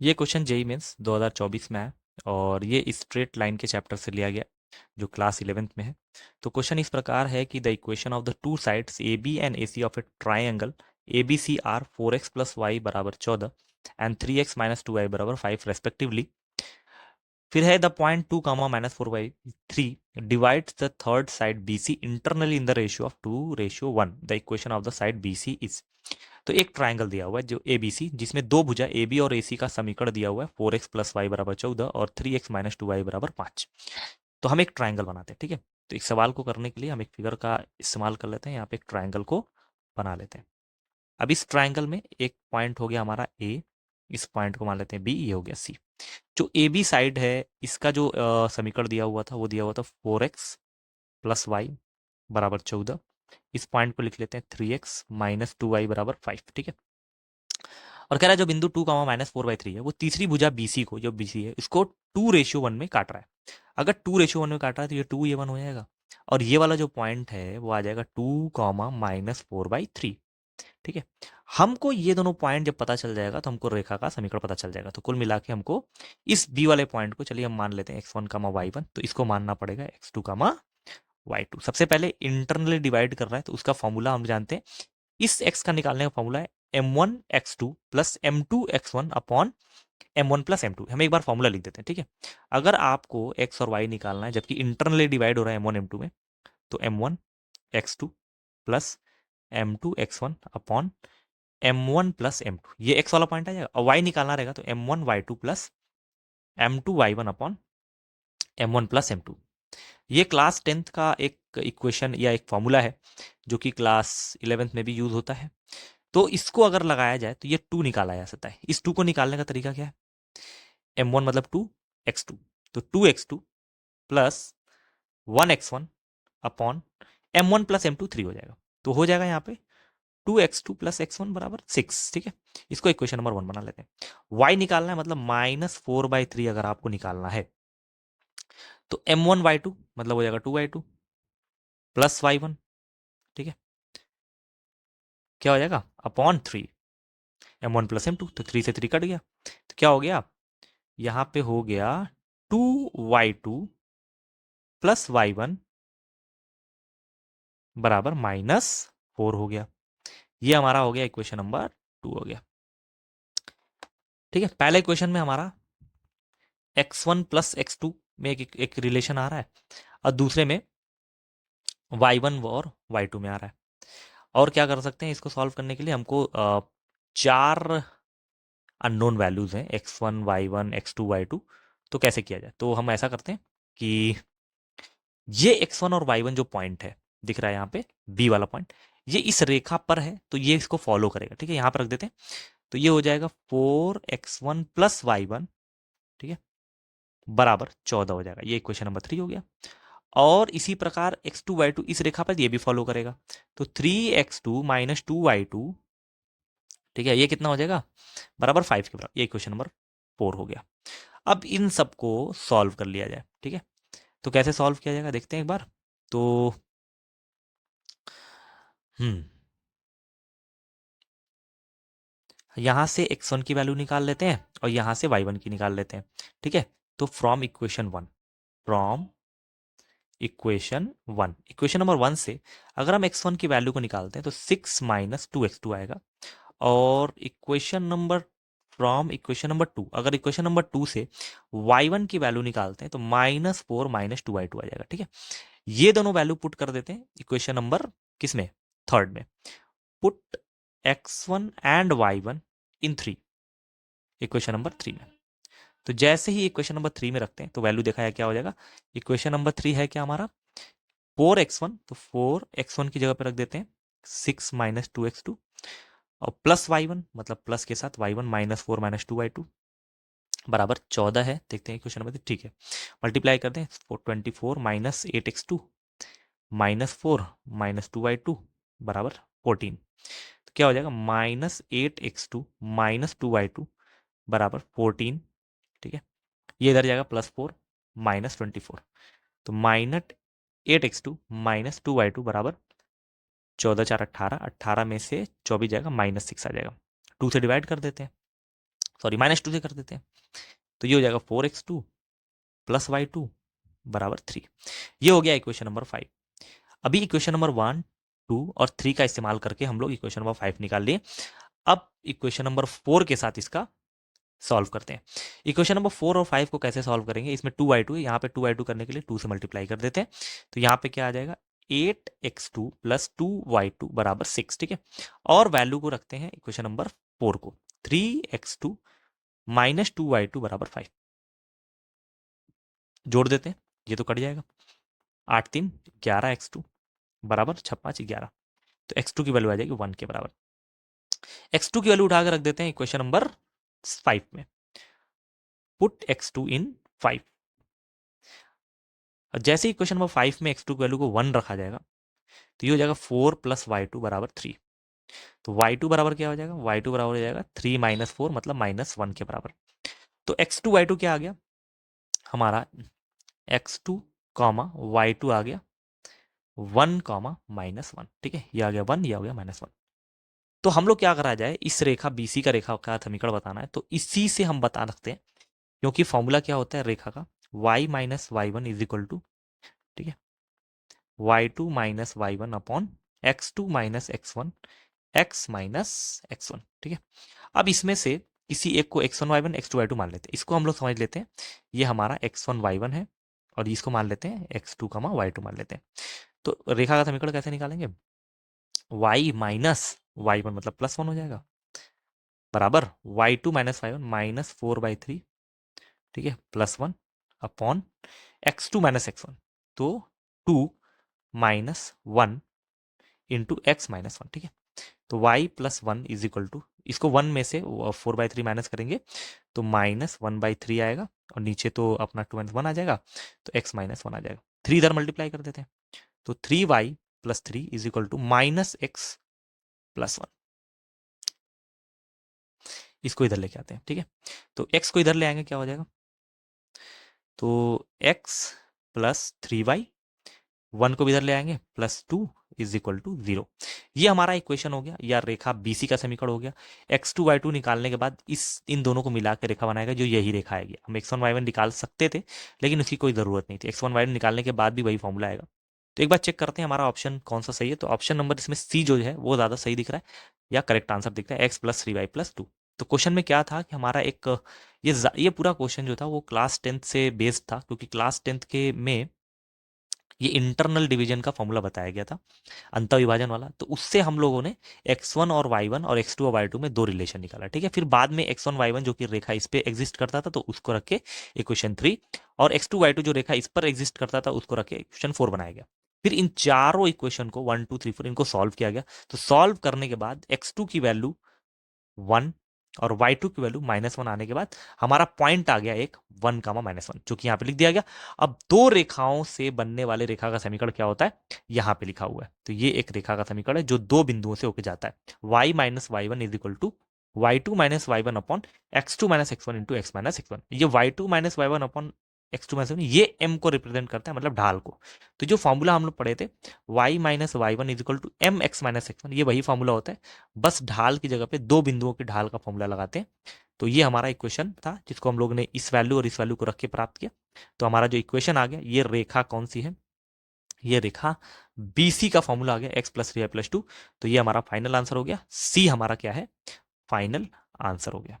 ये question JEE mains 2024 में है और ये स्ट्रेट लाइन के चैप्टर से लिया गया जो क्लास 11th में है। तो क्वेश्चन इस प्रकार है कि the equation of the two sides A B and A C of a triangle A B C are 4x plus Y बराबर 14 एंड 3x माइनस 2y बराबर 5 रेस्पेक्टिवली। फिर है the point 2 comma minus 4/3 divides the third side B C internally in the ratio of 2:1। The equation of the side B C is. तो एक triangle दिया हुआ है जो ए बी सी, जिसमें दो भुजा ए बी और ए सी का समीकरण दिया हुआ है 4x प्लस वाई बराबर 14 और 3x माइनस 2y बराबर 5। तो हम एक ट्राइंगल बनाते हैं, ठीक है। तो एक सवाल को करने के लिए हम एक फिगर का इस्तेमाल कर लेते हैं, यहाँ पे एक ट्राइंगल को बना लेते हैं। अब इस ट्राइंगल में एक पॉइंट हो गया हमारा ए, इस पॉइंट को मान लेते हैं बी, ये हो गया सी। जो ए बी साइड है इसका जो समीकरण दिया हुआ था वो दिया हुआ था 4x प्लस वाई बराबर 14। इस पॉइंट को लिख लेते हैं 3x माइनस 2y बराबर 5, ठीक है। और कह रहा है जो बिंदु 2 कामा माइनस 4/3 है वो तीसरी भुजा बीसी को, जो बीसी है, इसको 2:1 में काट रहा है। अगर 2:1 में काट रहा है तो ये 2 ये 1 हो जाएगा और ये वाला जो पॉइंट है वो आ जाएगा 2 कामा माइनस 4/3, ठीक है। हमको ये दोनों पॉइंट जब पता चल जाएगा तो हमको रेखा का समीकरण पता चल जाएगा। तो कुल मिला के हमको इस बी वाले पॉइंट को, चलिए हम मान लेते हैं x1 कामा y1, तो इसको मानना पड़ेगा x2 कामा y2। सबसे पहले इंटरनली डिवाइड कर रहा है तो उसका फॉर्मूला हम जानते हैं। इस x का निकालने का फॉर्मूला है m1x2 plus m2x1 upon m1 plus m2। हम एक बार फॉर्मूला लिख देते हैं, ठीक है। अगर आपको x और y निकालना है जबकि इंटरनली डिवाइड हो रहा है m1 m2 में, तो m1x2 plus m2x1 upon m1 plus m2, ये x वाला पॉइंट आ जाएगा। और y निकालना रहेगा तो m1y2 plus m2y1 upon m1 plus m2। ये क्लास 10th का एक इक्वेशन या एक फॉर्मूला है जो कि क्लास 11th में भी यूज होता है। तो इसको अगर लगाया जाए तो ये 2 निकाला जा सकता है। इस 2 को निकालने का तरीका क्या है? m1 मतलब 2x2, तो 2x2 plus 1x1 upon m1 plus m2 3 हो जाएगा। तो हो जाएगा यहाँ पे 2x2 प्लस x1 बराबर 6, ठीक है। इसको इक्वेशन नंबर 1 बना लेते हैं। y निकालना है मतलब -4/3 अगर आपको निकालना है तो m1y2 मतलब हो जाएगा 2y2 प्लस y1, ठीक है। क्या हो जाएगा? अपॉन 3 m1 प्लस m2, तो 3 से 3 कट गया तो क्या हो गया? यहाँ पे हो गया 2y2 प्लस y1 बराबर -4 हो गया। ये हमारा हो गया इक्वेशन नंबर 2 हो गया, ठीक है। पहले इक्वेशन में हमारा x1 प्लस x2 में एक रिलेशन आ रहा है और दूसरे में y1 और y2 में आ रहा है। और क्या कर सकते हैं इसको सॉल्व करने के लिए? हमको चार अननोन वैल्यूज हैं x1 y1 x2 y2। तो कैसे किया जाए? तो हम ऐसा करते हैं कि ये x1 और y1 जो पॉइंट है दिख रहा है यहाँ पे b वाला पॉइंट, ये इस रेखा पर है तो ये इसको फॉलो करेगा, ठीक है। यहाँ पर रख देते हैं तो ये हो जाएगा 4x1 प्लस y1, ठीक है, बराबर 14 हो जाएगा। ये इक्वेशन नंबर 3 हो गया। और इसी प्रकार x2 y2 इस रेखा पर ये भी फॉलो करेगा तो 3x2 माइनस 2y2, ठीक है, ये कितना हो जाएगा? बराबर 5 के बराबर। ये इक्वेशन नंबर 4 हो गया। अब इन सबको सॉल्व कर लिया जाए, ठीक है। तो कैसे सॉल्व किया जाएगा देखते हैं एक बार। तो हम्म यहां से x1 की वैल्यू निकाल लेते हैं और यहां से y1 की निकाल लेते हैं, ठीक है। तो फ्रॉम इक्वेशन नंबर 1 से अगर हम x1 की वैल्यू को निकालते हैं तो 6 माइनस 2x2 आएगा। और इक्वेशन नंबर 2, अगर इक्वेशन नंबर 2 से y1 की वैल्यू निकालते हैं तो -4 माइनस 2y2 आ जाएगा, ठीक है। ये दोनों वैल्यू पुट कर देते हैं इक्वेशन नंबर किसमें? थर्ड में। Put x1 and y1 in 3, equation number 3 में। तो जैसे ही इक्वेशन नंबर 3 में रखते हैं तो वैल्यू देखा है क्या हो जाएगा? इक्वेशन नंबर 3 है क्या हमारा? 4x1, तो 4x1 की जगह पे रख देते हैं 6 माइनस 2x2 और प्लस y1 मतलब प्लस के साथ y1 -4 माइनस 2y2 बराबर 14 है। देखते हैं क्वेश्चन नंबर, ठीक है। मल्टीप्लाई करते हैं 24 माइनस 8x2 -4 माइनस 2y2 बराबर 14। तो क्या हो जाएगा? -8x2 माइनस 2y2 बराबर 14, ठीक है। ये इधर जाएगा +4 -24, तो -8x2 माइनस 2y2 बराबर 14 4 18, 18 में से 24 जाएगा -6 आ जाएगा। 2 से डिवाइड कर देते हैं सॉरी -2 से कर देते हैं, तो ये हो जाएगा 4x2 प्लस y2 बराबर 3। ये हो गया इक्वेशन नंबर 5। अभी इक्वेशन नंबर 1, 2 और 3 का इस्तेमाल करके हम लोग इक्वेशन नंबर 5 निकाल लिए। अब इक्वेशन नंबर 4 के साथ इसका सॉल्व करते हैं। इक्वेशन नंबर 4 और 5 को कैसे सॉल्व करेंगे, इसमें 2y2 है, यहाँ पे 2y2 करने के लिए 2 से मल्टीप्लाई कर देते हैं, तो यहाँ पे क्या आ जाएगा 8x2 प्लस 2y2 बराबर 6। ठीक है, और वैल्यू को रखते हैं इक्वेशन नंबर 4 को, 3x2 माइनस 2y2 बराबर 5 जोड़ देते हैं, ये तो कट जाएगा, 8 3 11x2 बराबर 6 5 11, तो x2 की वैल्यू आ जाएगी 1 के बराबर। x2 की वैल्यू उठाकर रख देते हैं इक्वेशन नंबर 5 में, पुट x2 इन 5। जैसे ही इक्वेशन नंबर 5 में x2 की वैल्यू को 1 रखा जाएगा, तो ये हो जाएगा 4 प्लस y2 बराबर 3। तो y2 बराबर क्या हो जाएगा, y2 बराबर हो जाएगा 3 माइनस 4 मतलब -1 के बराबर। तो x2 y2 क्या आ गया हमारा, x2 कॉमा y2 आ गया 1 कॉमा -1। ठीक है, ये आ गया 1, ये आ गया -1। तो हम लोग क्या करा जाए, इस रेखा BC का रेखा का समीकरण बताना है, तो इसी से हम बता सकते हैं, क्योंकि फॉर्मूला क्या होता है रेखा का, y minus Y one is equal to, ठीक है, y2 minus Y one upon x2 minus x1 x minus x1। ठीक है, अब इसमें से किसी एक को x1 y1 x2 y2 मान लेते हैं, इसको हम लोग समझ लेते हैं ये हमारा x1 y1 है, और इसको मान लेते हैं x2 y2 मान लेते हैं। तो रेखा का समीकरण कैसे निकालेंगे, y माइनस वाई वन मतलब +1 हो जाएगा, बराबर y2 minus Y one minus 4/3, ठीक है, +1 अपॉन x2 माइनस x1, तो 2 माइनस 1 इंटू x माइनस 1। ठीक है, तो y plus 1 is equal to, इसको 1 में से 4/3 माइनस करेंगे तो -1/3 आएगा, और नीचे तो अपना 2 - 1 आ जाएगा, तो x माइनस 1 आ जाएगा। 3 इधर मल्टीप्लाई कर देते हैं, तो 3y plus 3 is equal to -x plus 1। इसको इधर लेके आते हैं, ठीक है, तो x को इधर ले आएंगे क्या हो जाएगा, तो x प्लस 3y, 1 को भी इधर ले आएंगे +2 इज इक्वल टू 0। ये हमारा इक्वेशन हो गया, या रेखा BC का समीकरण हो गया। x2 y2 निकालने के बाद इन दोनों को मिला के रेखा बनाएगा, जो यही रेखा आएगी। हम x1 y1 निकाल सकते थे, लेकिन उसकी कोई ज़रूरत नहीं थी, x1 y1 निकालने के बाद भी वही फॉर्मूला आएगा। तो एक बार चेक करते हैं हमारा ऑप्शन कौन सा सही है, तो ऑप्शन नंबर इसमें C जो है वो ज़्यादा सही दिख रहा है, या करेक्ट आंसर दिख रहा है, x प्लस 3y प्लस 2। तो क्वेश्चन में क्या था कि हमारा एक ये पूरा क्वेश्चन जो था वो क्लास 10th से बेस्ड था, क्योंकि क्लास 10th के में ये इंटरनल डिवीजन का फॉर्मूला बताया गया था, अंतर विभाजन वाला। तो उससे हम लोगों ने x1 और y1 और x2 और y2 में 2 रिलेशन निकाला। ठीक है, फिर बाद में x1 y1 जो कि रेखा इस पे एग्जिस्ट करता था, तो उसको रख के इक्वेशन 3, और x2 y2 जो रेखा इस पर एग्जिस्ट करता था, उसको रख के इक्वेशन 4 बनाया गया। फिर इन चारों इक्वेशन को 1 2 3 4 इनको सॉल्व किया गया। तो सॉल्व करने के बाद x2 की वैल्यू 1 और y2 की वैल्यू -1 आने के बाद हमारा पॉइंट आ गया एक 1 -1, जो कि यहाँ पे लिख दिया गया। अब दो रेखाओं से बनने वाले रेखा का समीकरण क्या होता है, यहाँ पे लिखा हुआ है। तो ये एक रेखा का समीकरण है जो दो बिंदुओं से होकर जाता है, y minus Y one is equal to y2 minus Y one upon x2 minus x1 into x minus x1। ये y2 minus Y one upon x2 minus x1 ये m को रिप्रेजेंट करता है, मतलब ढाल को। तो जो फॉर्मूला हम लोग पढ़े थे y minus Y one is equal to M X minus x1, ये वही फॉर्मूला होता है, बस ढाल की जगह पे दो बिंदुओं की ढाल का फॉर्मूला लगाते हैं। तो ये हमारा इक्वेशन था, जिसको हम लोग ने इस वैल्यू और इस वैल्यू को रख के प्राप्त किया। तो हमारा जो इक्वेशन आ गया, ये रेखा कौन सी है, ये रेखा BC का फॉर्मूला आ गया x प्लस 3y प्लस 2। तो ये हमारा फाइनल आंसर हो गया, C हमारा क्या है, फाइनल आंसर हो गया।